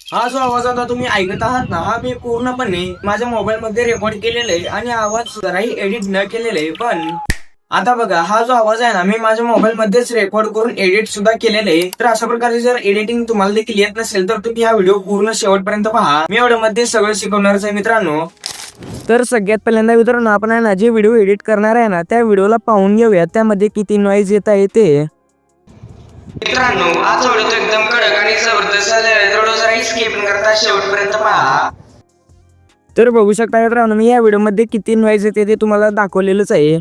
हा जो आवाज आता तुम्ही ऐकत आहात ना, हा मी पूर्णपणे माझ्या मोबाईल मध्ये रेकॉर्ड केलेला आहे आणि आवाज जराही एडिट न केलेला आहे. पण आता बघा, हा जो आवाज आहे ना, मी माझ्या मोबाईल मध्येच रेकॉर्ड करून एडिट सुद्धा केलेले आहे. तर अशा प्रकारे जर एडिटिंग तुम्हाला देखील येत नसेल तर तुम्ही हा व्हिडिओ पूर्ण शेवटपर्यंत पहा. मी एवढ्यामध्ये सगळं शिकवणारच आहे मित्रांनो. तर सगळ्यात पहिल्यांदा मित्रांनो, आपण आहे ना जे व्हिडिओ एडिट करणार आहे ना, त्या व्हिडिओला पाहून घेऊया त्यामध्ये किती नॉईज येत आहे ते. मित्रांनो, आज व्हिडिओ एकदम कडक आणि जबरदस्त व्हिडिओ जरा स्किप न करता शेवटपर्यंत पहा. तर बघू शकता मित्रांनो, मी या व्हिडिओमध्ये किती नॉईज येते ते तुम्हाला दाखवलेलंच आहे.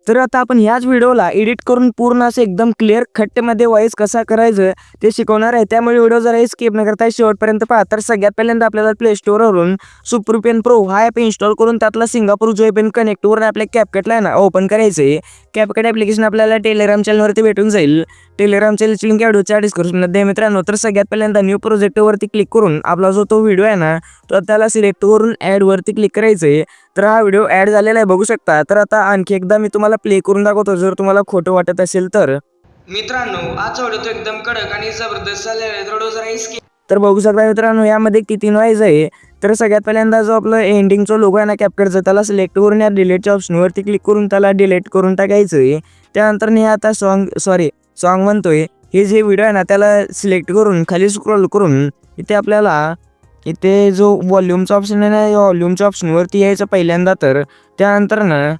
तर आता आपण ह्याच व्हिडिओला एडिट करून पूर्ण असं एकदम क्लिअर खट्टमध्ये व्हॉइस कसा करायचं ते शिकवणार आहे. त्यामुळे व्हिडिओ जरा स्किप न करता शेवटपर्यंत पहा. तर सगळ्यात पहिल्यांदा आपल्याला प्ले स्टोअरवरून सुपर पेन प्रो हा ॲप इन्स्टॉल करून त्यातला सिंगापूर जो पेन कनेक्ट करून आपल्या कॅपकटला आहे ना ओपन करायचं आहे. कॅपकट ॲप्लिकेशन आपल्याला टेलिग्राम चॅनलवरती भेटून जाईल. टेलिग्राम चॅनलची लिंक व्हिडिओच्या डिस्क्रिप्शनमध्ये आहे मित्रांनो. तर सगळ्यात पहिल्यांदा न्यू प्रोजेक्टवरती क्लिक करून आपला जो तो व्हिडिओ आहे ना, तर त्याला सिलेक्ट करून ॲडवरती क्लिक करायचं आहे. तर हा व्हिडिओ ॲड झालेला आहे बघू शकता. तर आता आणखी एकदा मी तुम्हाला प्ले करून दाखवतो जर तुम्हाला खोटं वाटत असेल तर. मित्रांनो, आजचा व्हिडिओ तो एकदम कडक आणि जबरदस्त झालेला आहे. व्हिडिओ जरा स्किप. तर बघू शकता मित्रांनो, यामध्ये किती नॉईज आहे. तर सगळ्यात पहिल्यांदा जो आपलं एंडिंगचा लोगो आहे ना कॅपकटचा, त्याला सिलेक्ट करून या डिलीटच्या ऑप्शनवरती क्लिक करून त्याला डिलीट करून टाकायचं आहे. त्यानंतर मी आता सॉन्ग म्हणतोय, हे जे व्हिडिओ आहे ना त्याला सिलेक्ट करून खाली स्क्रोल करून इथे आपल्याला इथे जो व्हॉल्यूमचा ऑप्शन आहे ना, या व्हॉल्यूमच्या ऑप्शनवरती यायचं पहिल्यांदा. तर त्यानंतर ना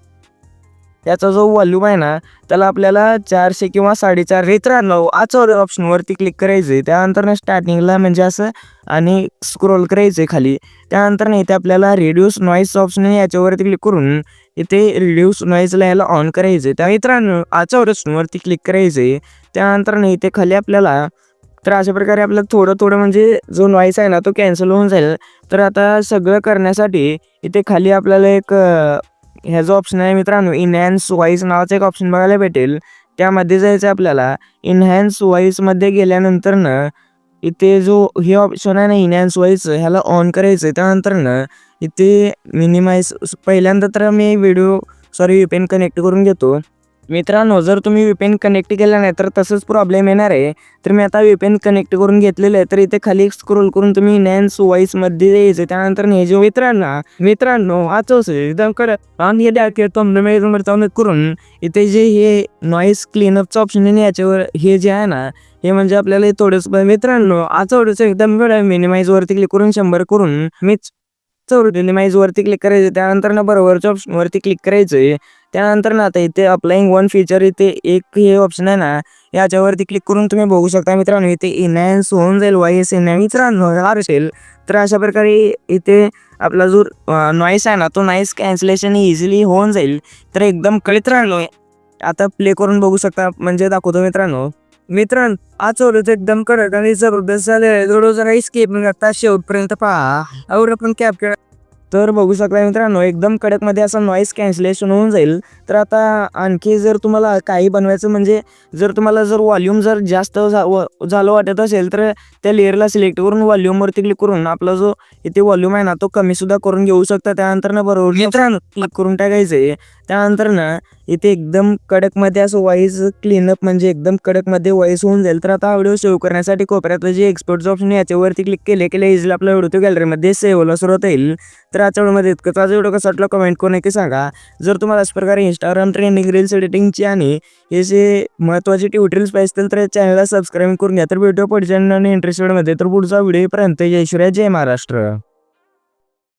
त्याचा जो व्हॉल्यूम आहे ना त्याला आपल्याला 400 किंवा 450 मित्रांनो आजच्या ऑप्शनवरती क्लिक करायचं आहे. त्यानंतर ना स्टार्टिंगला म्हणजे असं आणि स्क्रोल करायचं आहे खाली. त्यानंतर ना इथे आपल्याला रिड्यूस नॉईज ऑप्शन आहे, याच्यावरती क्लिक करून इथे रिड्यूस नॉईजला याला ऑन करायचं आहे. त्या मित्रांनो आजच्या ऑप्शनवरती क्लिक करायचं आहे. त्यानंतर ना इथे खाली आपल्याला तर अशा प्रकारे आपल्याला थोडं थोडं म्हणजे जो नॉईस आहे ना तो कॅन्सल होऊन जाईल. तर आता सगळं करण्यासाठी इथे खाली आपल्याला एक ह्याचा ऑप्शन आहे मित्रांनो, इनहॅन्स व्हॉइस नावाचा एक ऑप्शन बघायला भेटेल. त्यामध्ये जायचं आपल्याला. इनहॅन्स व्हॉइसमध्ये गेल्यानंतर ना इथे जो हे ऑप्शन आहे ना इनहॅन्स व्हॉइस, ह्याला ऑन करायचं आहे. त्यानंतर ना इथे मिनिमाइज पहिल्यांदा तर मी VPN कनेक्ट करून घेतो. मित्रांनो, जर तुम्ही VPN कनेक्ट केला नाही तर तसंच प्रॉब्लेम येणार आहे. तर मी आता VPN कनेक्ट करून घेतलेलं आहे. तर इथे खाली स्क्रोल करून तुम्ही इनहॅन्स व्हॉइसमध्ये यायचं. त्यानंतर हे जे मित्रांनो आजच एकदम कडक आणि करून इथे जे हे नॉईस क्लीनअपचं ऑप्शन आहे ना, याच्यावर हे जे आहे ना हे म्हणजे आपल्याला थोडंच मित्रांनो थोडंसं एकदम मिनिमाइजवरती क्लिक करून 100 करून मिनिमाइजवरती क्लिक करायचं. त्यानंतर ना बरोबरच्या ऑप्शनवरती क्लिक करायचं आहे. त्यानंतर ना आता इथे अप्लाइंग वन फीचर इथे एक हे ऑप्शन आहे ना, याच्यावरती क्लिक करून तुम्ही बघू शकता मित्रांनो इथे इनहॅन्स होऊन जाईल व्हॉइस मित्रांनो असेल. तर अशा प्रकारे इथे आपला जो नॉईस आहे ना तो नॉईस कॅन्सलेशन इझिली होऊन जाईल. तर एकदम मित्रांनो आता प्ले करून बघू शकता म्हणजे दाखवतो मित्रांनो आज एकदम कडक आणि जबरदस्त झाले. जरा स्किप न करता शेवटपर्यंत पहा. एवढं पण कॅप्चर तर बघू शकता मित्रांनो एकदम कडकमध्ये असं नॉईस कॅन्सलेशन होऊन जाईल. तर आता आणखी जर तुम्हाला काही बनवायचं म्हणजे जर तुम्हाला व्हॉल्यूम जर जास्त झालं वाटत असेल तर त्या लेअरला सिलेक्ट करून व्हॉल्यूमवरती क्लिक करून आपला जो इथे व्हॉल्यूम आहे ना तो कमी सुद्धा करून घेऊ शकता. त्यानंतर ना बरोबर मित्रांनो क्लिक करून टाकायचं आहे. त्यानंतर ना इथे एकदम कडकमध्ये असं व्हॉइस क्लीनअप म्हणजे एकदम कडकमध्ये व्हॉइस होऊन जाईल. तर आता व्हिडिओ सेव्ह करण्यासाठी कोपऱ्यातलं जे एक्सपोर्टचं ऑप्शन आहे याच्यावरती क्लिक केले इझिली आपला व्हिडिओ गॅलरीमध्ये सेव्ह होला सुरुवात होईल. तर आजच्या व्हिडिओमध्ये इतकंच. आज व्हिडिओ कसा वाटला कमेंट करून नक्की सांगा. जर तुम्हाला अशा प्रकारे इंस्टाग्राम ट्रेंडिंग रील्स एडिटिंगची आणि हे जे महत्त्वाचे ट्युटोरियल्स पाहिजे तर चॅनलला सबस्क्राईब करून घ्या. तर व्हिडिओ पुढच्या इंटरेस्टेडमध्ये तर पुढचा व्हिडिओपर्यंत जय श्री जय महाराष्ट्र.